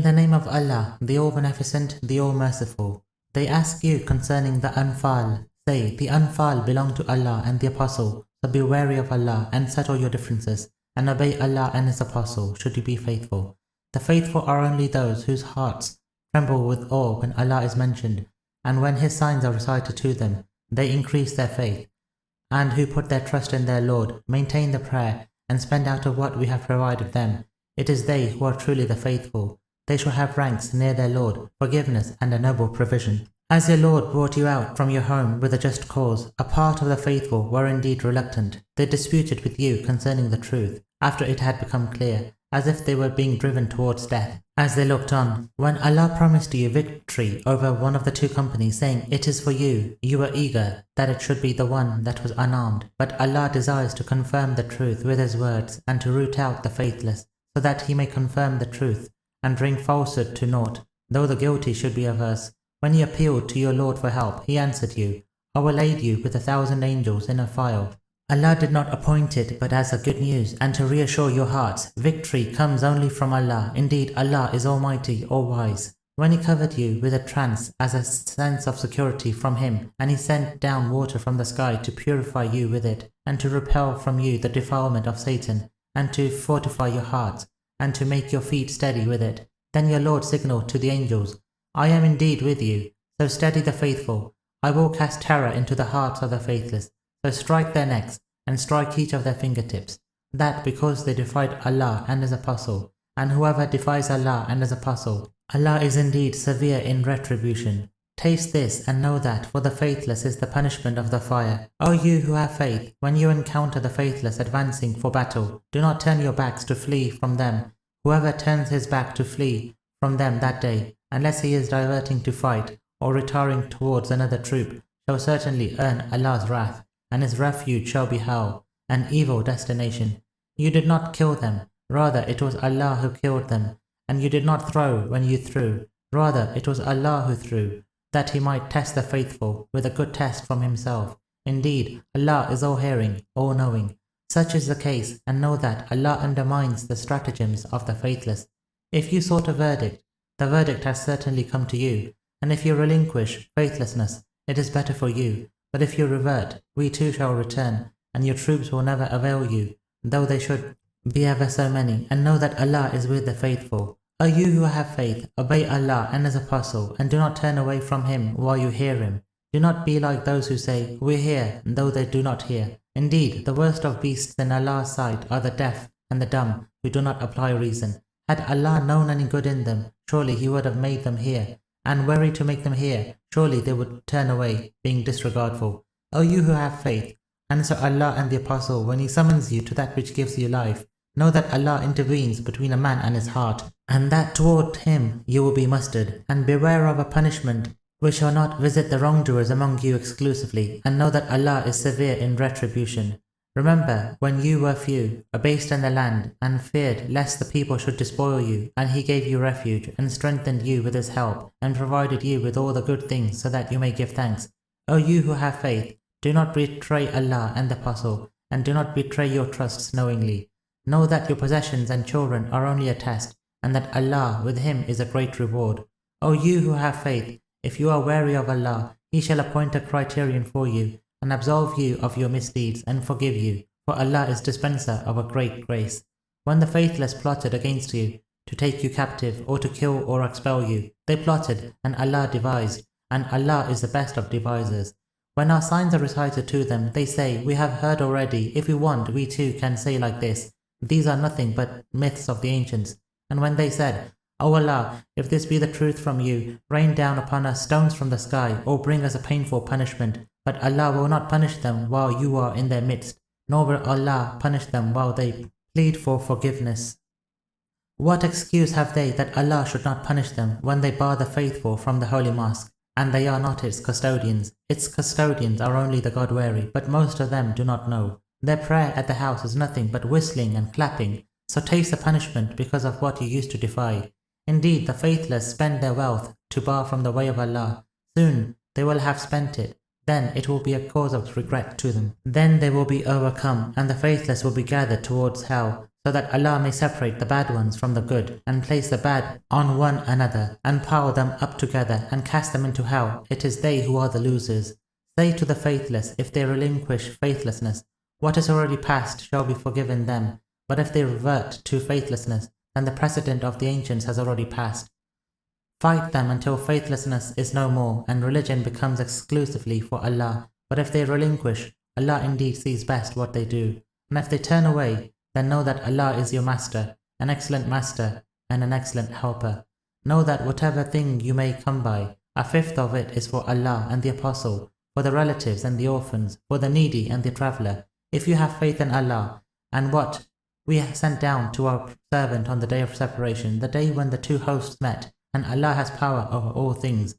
In the name of Allah, the All-Beneficent, the All-Merciful. They ask you concerning the Anfal. Say, the Anfal belong to Allah and the Apostle, so be wary of Allah and settle your differences, and obey Allah and His Apostle, should you be faithful. The faithful are only those whose hearts tremble with awe when Allah is mentioned, and when His signs are recited to them, they increase their faith, and who put their trust in their Lord, maintain the prayer, and spend out of what we have provided them. It is they who are truly the faithful. They shall have ranks near their Lord, forgiveness and a noble provision. As your Lord brought you out from your home with a just cause, a part of the faithful were indeed reluctant. They disputed with you concerning the truth, after it had become clear, as if they were being driven towards death. As they looked on, when Allah promised you victory over one of the two companies, saying, "It is for you," you were eager that it should be the one that was unarmed. But Allah desires to confirm the truth with His words and to root out the faithless, so that He may confirm the truth and bring falsehood to naught, though the guilty should be averse. When you appealed to your Lord for help, He answered you, "I will aid you with 1,000 angels in a file." Allah did not appoint it but as a good news and to reassure your hearts. Victory comes only from Allah. Indeed, Allah is Almighty, All-Wise. When He covered you with a trance as a sense of security from Him, and He sent down water from the sky to purify you with it, and to repel from you the defilement of Satan, and to fortify your hearts, and to make your feet steady with it, then your Lord signaled to the angels, "I am indeed with you, so steady the faithful. I will cast terror into the hearts of the faithless, so strike their necks, and strike each of their fingertips, that because they defied Allah and His Apostle, and whoever defies Allah and His Apostle, Allah is indeed severe in retribution. Taste this and know that for the faithless is the punishment of the fire. O you who have faith, when you encounter the faithless advancing for battle, do not turn your backs to flee from them. Whoever turns his back to flee from them that day, unless he is diverting to fight or retiring towards another troop, shall certainly earn Allah's wrath, and his refuge shall be hell, an evil destination. You did not kill them, rather it was Allah who killed them, and you did not throw when you threw, rather it was Allah who threw, that He might test the faithful with a good test from Himself. Indeed, Allah is all-hearing, all-knowing. Such is the case, and know that Allah undermines the stratagems of the faithless. If you sought a verdict, the verdict has certainly come to you, and if you relinquish faithlessness, it is better for you. But if you revert, we too shall return, and your troops will never avail you, though they should be ever so many, and know that Allah is with the faithful. O you who have faith, obey Allah and His Apostle, and do not turn away from Him while you hear Him. Do not be like those who say, "We hear," though they do not hear. Indeed, the worst of beasts in Allah's sight are the deaf and the dumb, who do not apply reason. Had Allah known any good in them, surely He would have made them hear, and were He to make them hear, surely they would turn away, being disregardful. O you who have faith, answer Allah and the Apostle when He summons you to that which gives you life. Know that Allah intervenes between a man and his heart, and that toward Him you will be mustered, and beware of a punishment which shall not visit the wrongdoers among you exclusively, and know that Allah is severe in retribution. Remember when you were few, abased in the land, and feared lest the people should despoil you, and He gave you refuge, and strengthened you with His help, and provided you with all the good things so that you may give thanks. O you who have faith, do not betray Allah and the Apostle, and do not betray your trusts knowingly. Know that your possessions and children are only a test, and that Allah with Him is a great reward. O you who have faith, if you are wary of Allah, He shall appoint a criterion for you, and absolve you of your misdeeds, and forgive you, for Allah is dispenser of a great grace. When the faithless plotted against you, to take you captive, or to kill or expel you, they plotted, and Allah devised, and Allah is the best of devisers. When our signs are recited to them, they say, "We have heard already, if we want, we too can say like this. These are nothing but myths of the ancients." And when they said, "O Allah, if this be the truth from you, rain down upon us stones from the sky, or bring us a painful punishment," but Allah will not punish them while you are in their midst, nor will Allah punish them while they plead for forgiveness. What excuse have they that Allah should not punish them when they bar the faithful from the holy mosque, and they are not its custodians? Its custodians are only the God-wary, but most of them do not know. Their prayer at the house is nothing but whistling and clapping, so taste the punishment because of what you used to defy. Indeed, the faithless spend their wealth to bar from the way of Allah. Soon they will have spent it. Then it will be a cause of regret to them. Then they will be overcome, and the faithless will be gathered towards hell. so that Allah may separate the bad ones from the good, and place the bad on one another, and pile them up together, and cast them into hell. It is they who are the losers. Say to the faithless, if they relinquish faithlessness, what is already past shall be forgiven them, but if they revert to faithlessness, then the precedent of the ancients has already passed. Fight them until faithlessness is no more, and religion becomes exclusively for Allah. But if they relinquish, Allah indeed sees best what they do. And if they turn away, then know that Allah is your master, an excellent master, and an excellent helper. Know that whatever thing you may come by, a fifth of it is for Allah and the Apostle, for the relatives and the orphans, for the needy and the traveller, if you have faith in Allah, and what we have sent down to our servant on the day of separation, the day when the two hosts met, and Allah has power over all things.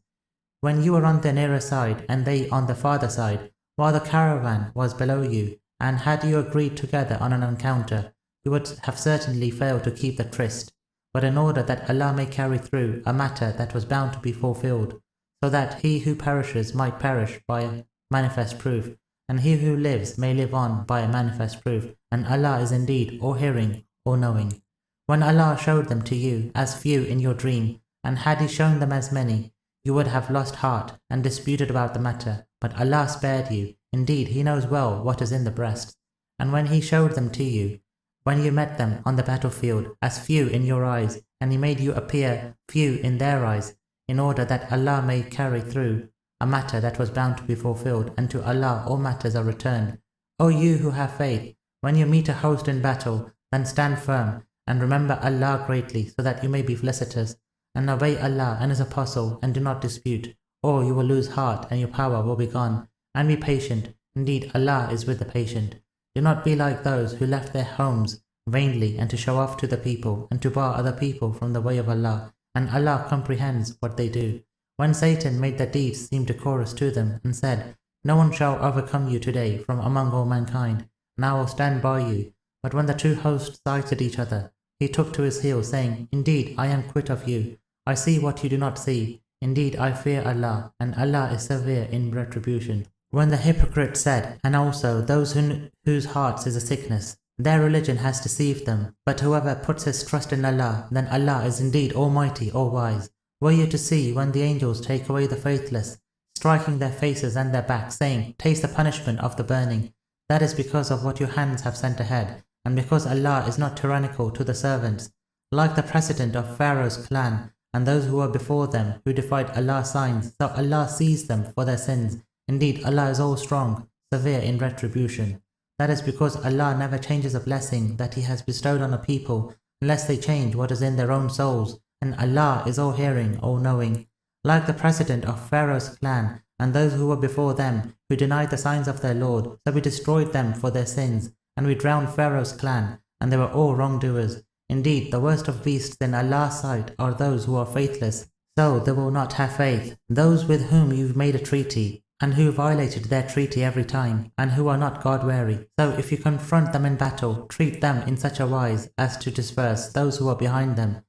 When you were on the nearer side, and they on the farther side, while the caravan was below you, and had you agreed together on an encounter, you would have certainly failed to keep the tryst, but in order that Allah may carry through a matter that was bound to be fulfilled, so that he who perishes might perish by a manifest proof, and he who lives may live on by a manifest proof, and Allah is indeed all-hearing, all-knowing. When Allah showed them to you as few in your dream, and had He shown them as many, you would have lost heart and disputed about the matter, but Allah spared you. Indeed, He knows well what is in the breasts. And when He showed them to you, when you met them on the battlefield, as few in your eyes, and He made you appear few in their eyes, in order that Allah may carry through a matter that was bound to be fulfilled, and to Allah all matters are returned. O you who have faith, when you meet a host in battle, then stand firm, and remember Allah greatly, so that you may be felicitous, and obey Allah and His Apostle, and do not dispute, or you will lose heart and your power will be gone. And be patient, indeed Allah is with the patient. Do not be like those who left their homes vainly and to show off to the people, and to bar other people from the way of Allah, and Allah comprehends what they do. When Satan made their deeds seem decorous to them, and said, no one shall overcome you today from among all mankind, and I will stand by you. But when the two hosts sighted each other, he took to his heels, saying, indeed I am quit of you. I see what you do not see. Indeed I fear Allah, and Allah is severe in retribution. When the hypocrites said, and also those whose hearts is a sickness, their religion has deceived them, but whoever puts his trust in Allah, then Allah is indeed almighty, all-wise. Were you to see when the angels take away the faithless, striking their faces and their backs, saying, taste the punishment of the burning, that is because of what your hands have sent ahead, and because Allah is not tyrannical to the servants. Like the precedent of Pharaoh's clan, and those who were before them, who defied Allah's signs, so Allah seized them for their sins. Indeed, Allah is all strong, severe in retribution. That is because Allah never changes a blessing that He has bestowed on a people, unless they change what is in their own souls, and Allah is all-hearing, all-knowing. Like the precedent of Pharaoh's clan, and those who were before them, who denied the signs of their Lord, so we destroyed them for their sins, and we drowned Pharaoh's clan, and they were all wrongdoers. Indeed, the worst of beasts in Allah's sight are those who are faithless, so they will not have faith, those with whom you've made a treaty, and who violated their treaty every time, and who are not God-wary. So if you confront them in battle, treat them in such a wise as to disperse those who are behind them,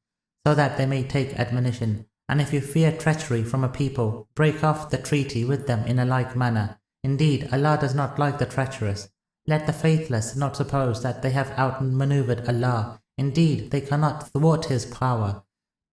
so that they may take admonition. And if you fear treachery from a people, break off the treaty with them in a like manner. Indeed, Allah does not like the treacherous. Let the faithless not suppose that they have outmaneuvered Allah. Indeed, they cannot thwart His power.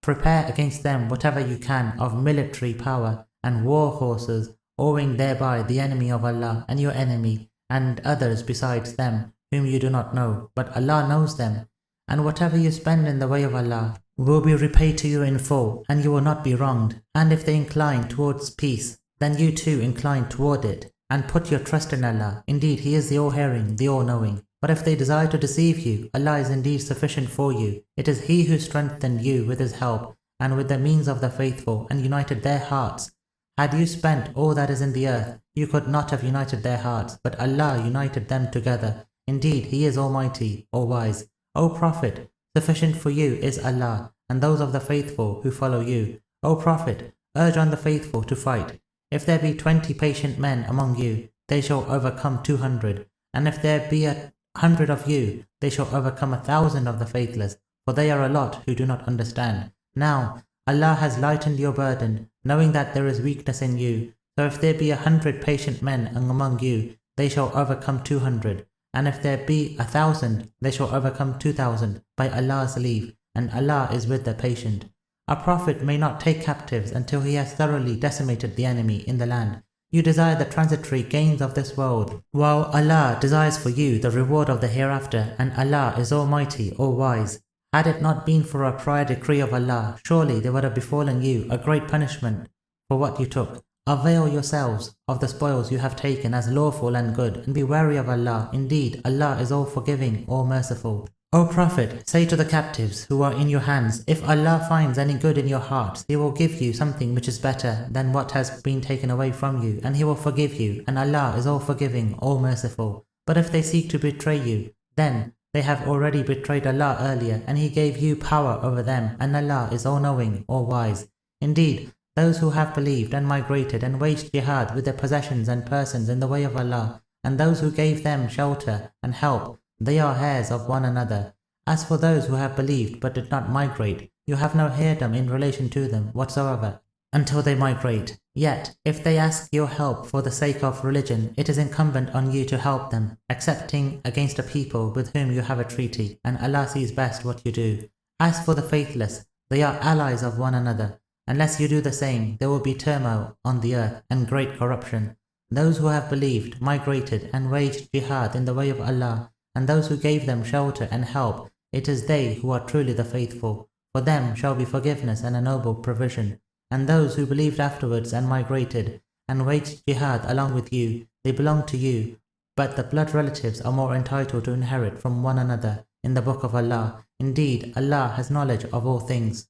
Prepare against them whatever you can of military power and war horses, awing thereby the enemy of Allah and your enemy, and others besides them, whom you do not know, but Allah knows them. And whatever you spend in the way of Allah will be repaid to you in full, and you will not be wronged. And if they incline towards peace, then you too incline toward it, and put your trust in Allah. Indeed, He is the all-hearing, the all-knowing. But if they desire to deceive you, Allah is indeed sufficient for you. It is He who strengthened you with His help, and with the means of the faithful, and united their hearts. Had you spent all that is in the earth, you could not have united their hearts, but Allah united them together. Indeed, He is almighty, all-wise. O Prophet, sufficient for you is Allah, and those of the faithful who follow you. O Prophet, urge on the faithful to fight. If there be 20 patient men among you, they shall overcome 200. And if there be 100 of you, they shall overcome 1,000 of the faithless, for they are a lot who do not understand. Now, Allah has lightened your burden, knowing that there is weakness in you. So if there be 100 patient men among you, they shall overcome 200. and if there be 1,000, they shall overcome 2,000 by Allah's leave, and Allah is with the patient. A prophet may not take captives until he has thoroughly decimated the enemy in the land. You desire the transitory gains of this world, while Allah desires for you the reward of the hereafter, and Allah is Almighty, All-Wise. Had it not been for a prior decree of Allah, surely there would have befallen you a great punishment for what you took. Avail yourselves of the spoils you have taken as lawful and good, and be wary of Allah. Indeed, Allah is all forgiving, all merciful. O Prophet, say to the captives who are in your hands, if Allah finds any good in your hearts, He will give you something which is better than what has been taken away from you, and He will forgive you, and Allah is all forgiving, all merciful. But if they seek to betray you, then they have already betrayed Allah earlier, and He gave you power over them, and Allah is all-knowing, all-wise. Indeed, those who have believed and migrated and waged jihad with their possessions and persons in the way of Allah, and those who gave them shelter and help, they are heirs of one another. As for those who have believed but did not migrate, you have no heirdom in relation to them whatsoever, until they migrate. Yet, if they ask your help for the sake of religion, it is incumbent on you to help them, excepting against a people with whom you have a treaty, and Allah sees best what you do. As for the faithless, they are allies of one another. Unless you do the same, there will be turmoil on the earth and great corruption. Those who have believed, migrated, and waged jihad in the way of Allah, and those who gave them shelter and help, it is they who are truly the faithful. For them shall be forgiveness and a noble provision. And those who believed afterwards and migrated, and waged jihad along with you, they belong to you, but the blood relatives are more entitled to inherit from one another in the book of Allah. Indeed, Allah has knowledge of all things.